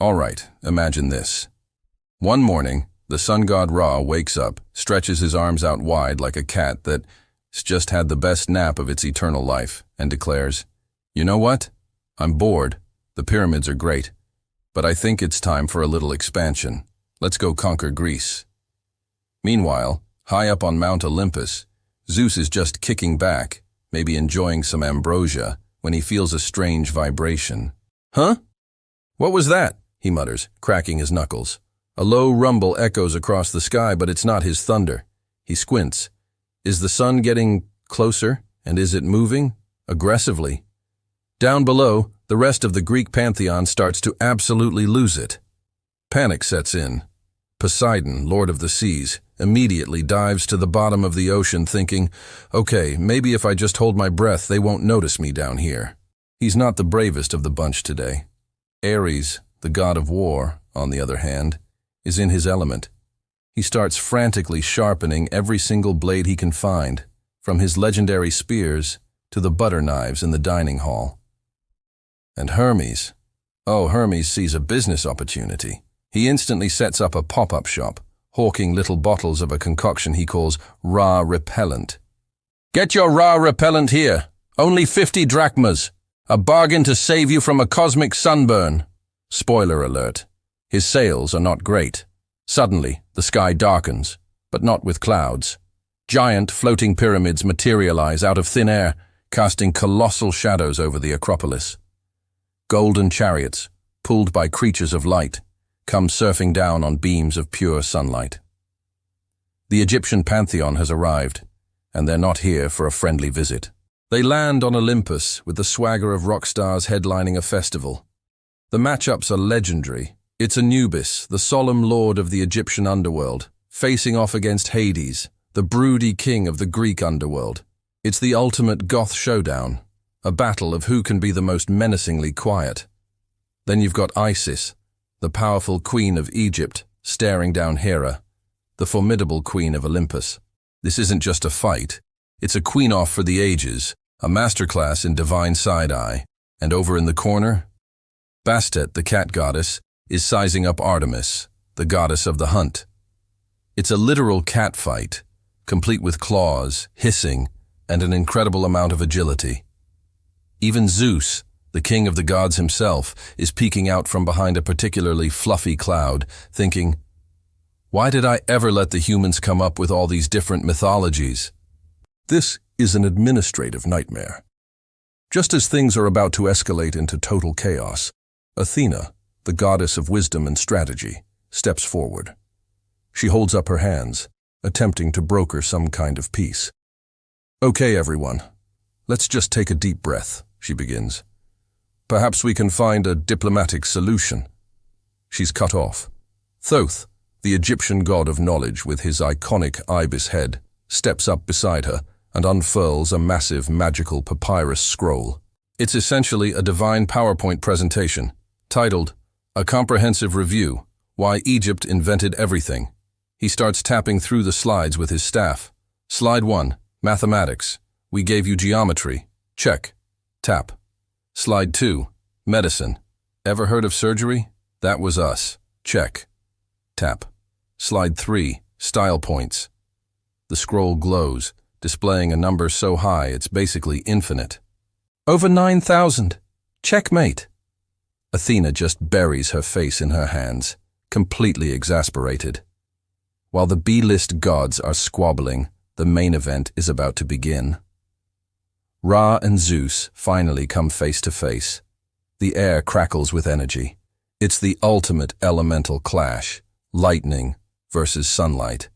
All right, imagine this. One morning, the sun god Ra wakes up, stretches his arms out wide like a cat that's just had the best nap of its eternal life, and declares, "You know what? I'm bored. The pyramids are great. But I think it's time for a little expansion. Let's go conquer Greece." Meanwhile, high up on Mount Olympus, Zeus is just kicking back, maybe enjoying some ambrosia, when he feels a strange vibration. "Huh? What was that?" he mutters, cracking his knuckles. A low rumble echoes across the sky, but it's not his thunder. He squints. Is the sun getting closer, and is it moving? Aggressively. Down below, the rest of the Greek pantheon starts to absolutely lose it. Panic sets in. Poseidon, lord of the seas, immediately dives to the bottom of the ocean thinking, okay, maybe if I just hold my breath they won't notice me down here. He's not the bravest of the bunch today. Ares, the god of war, on the other hand, is in his element. He starts frantically sharpening every single blade he can find, from his legendary spears to the butter knives in the dining hall. And Hermes sees a business opportunity. He instantly sets up a pop-up shop, hawking little bottles of a concoction he calls Ra Repellent. "Get your Ra Repellent here. Only 50 drachmas. A bargain to save you from a cosmic sunburn." Spoiler alert. His sales are not great. Suddenly, the sky darkens, but not with clouds. Giant floating pyramids materialize out of thin air, casting colossal shadows over the Acropolis. Golden chariots, pulled by creatures of light, come surfing down on beams of pure sunlight. The Egyptian pantheon has arrived, and they're not here for a friendly visit. They land on Olympus with the swagger of rock stars headlining a festival. The matchups are legendary. It's Anubis, the solemn lord of the Egyptian underworld, facing off against Hades, the broody king of the Greek underworld. It's the ultimate goth showdown, a battle of who can be the most menacingly quiet. Then you've got Isis, the powerful queen of Egypt, staring down Hera, the formidable queen of Olympus. This isn't just a fight, it's a queen-off for the ages, a masterclass in divine side-eye. And over in the corner, Bastet, the cat goddess, is sizing up Artemis, the goddess of the hunt. It's a literal cat fight, complete with claws, hissing, and an incredible amount of agility. Even Zeus, the king of the gods himself, is peeking out from behind a particularly fluffy cloud, thinking, why did I ever let the humans come up with all these different mythologies? This is an administrative nightmare. Just as things are about to escalate into total chaos, Athena, the goddess of wisdom and strategy, steps forward. She holds up her hands, attempting to broker some kind of peace. "Okay, everyone, let's just take a deep breath," she begins. "Perhaps we can find a diplomatic solution." She's cut off. Thoth, the Egyptian god of knowledge with his iconic ibis head, steps up beside her and unfurls a massive magical papyrus scroll. It's essentially a divine PowerPoint presentation, titled, "A Comprehensive Review, Why Egypt Invented Everything." He starts tapping through the slides with his staff. Slide 1, Mathematics. We gave you geometry. Check. Tap. Slide 2, Medicine. Ever heard of surgery? That was us. Check. Tap. Slide 3, Style Points. The scroll glows, displaying a number so high it's basically infinite. Over 9,000. Checkmate. Athena just buries her face in her hands, completely exasperated. While the B-list gods are squabbling, the main event is about to begin. Ra and Zeus finally come face to face. The air crackles with energy. It's the ultimate elemental clash, lightning versus sunlight.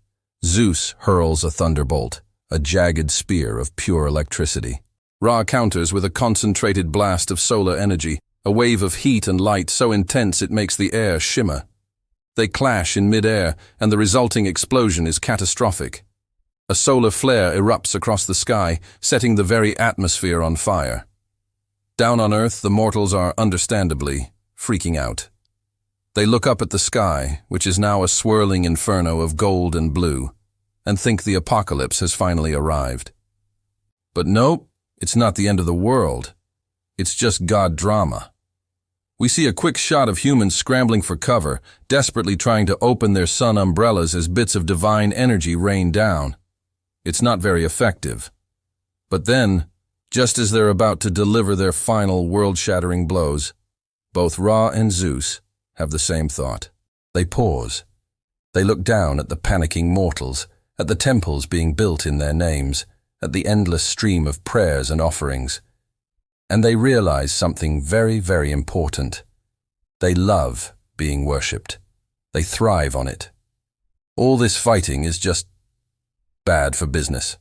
Zeus hurls a thunderbolt, a jagged spear of pure electricity. Ra counters with a concentrated blast of solar energy, a wave of heat and light so intense it makes the air shimmer. They clash in mid-air, and the resulting explosion is catastrophic. A solar flare erupts across the sky, setting the very atmosphere on fire. Down on Earth, the mortals are understandably freaking out. They look up at the sky, which is now a swirling inferno of gold and blue, and think the apocalypse has finally arrived. But nope, it's not the end of the world. It's just God drama. We see a quick shot of humans scrambling for cover, desperately trying to open their sun umbrellas as bits of divine energy rain down. It's not very effective. But then, just as they're about to deliver their final world-shattering blows, both Ra and Zeus have the same thought. They pause. They look down at the panicking mortals, at the temples being built in their names, at the endless stream of prayers and offerings. And they realize something very, very important. They love being worshipped. They thrive on it. All this fighting is just bad for business.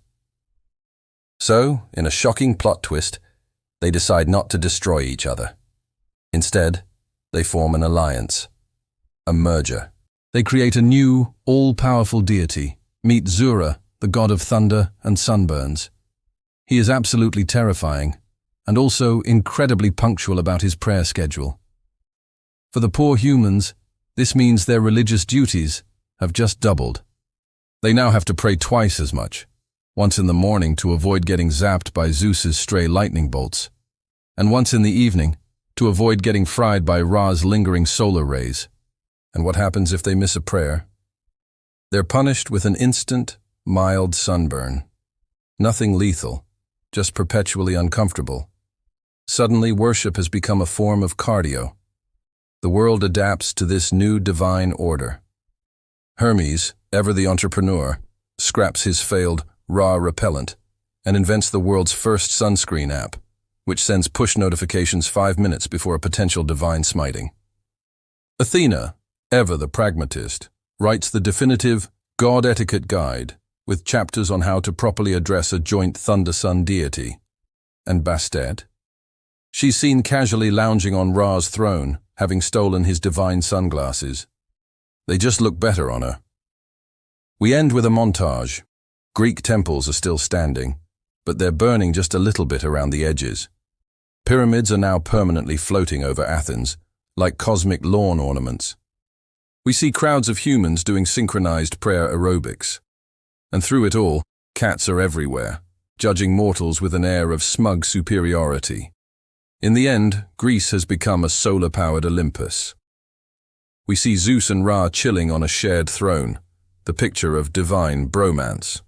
So, in a shocking plot twist, they decide not to destroy each other. Instead, they form an alliance, a merger. They create a new, all-powerful deity. Meet Zura, the god of thunder and sunburns. He is absolutely terrifying, and also incredibly punctual about his prayer schedule. For the poor humans, this means their religious duties have just doubled. They now have to pray twice as much, once in the morning to avoid getting zapped by Zeus's stray lightning bolts, and once in the evening to avoid getting fried by Ra's lingering solar rays. And what happens if they miss a prayer? They're punished with an instant, mild sunburn. Nothing lethal, just perpetually uncomfortable. Suddenly, worship has become a form of cardio. The world adapts to this new divine order. Hermes, ever the entrepreneur, scraps his failed Ra repellent and invents the world's first sunscreen app, which sends push notifications 5 minutes before a potential divine smiting. Athena, ever the pragmatist, writes the definitive God Etiquette Guide with chapters on how to properly address a joint thunder-sun deity. And Bastet? She's seen casually lounging on Ra's throne, having stolen his divine sunglasses. They just look better on her. We end with a montage. Greek temples are still standing, but they're burning just a little bit around the edges. Pyramids are now permanently floating over Athens, like cosmic lawn ornaments. We see crowds of humans doing synchronized prayer aerobics. And through it all, cats are everywhere, judging mortals with an air of smug superiority. In the end, Greece has become a solar-powered Olympus. We see Zeus and Ra chilling on a shared throne, the picture of divine bromance.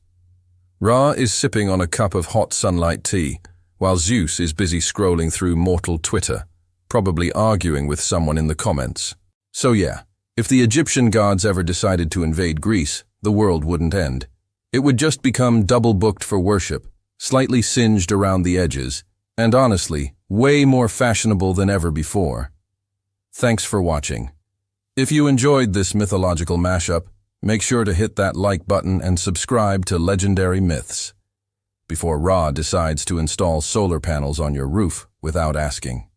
Ra is sipping on a cup of hot sunlight tea, while Zeus is busy scrolling through mortal Twitter, probably arguing with someone in the comments. So yeah, if the Egyptian gods ever decided to invade Greece, the world wouldn't end. It would just become double-booked for worship, slightly singed around the edges, and honestly, way more fashionable than ever before. Thanks for watching. If you enjoyed this mythological mashup, make sure to hit that like button and subscribe to Legendary Myths before Ra decides to install solar panels on your roof without asking.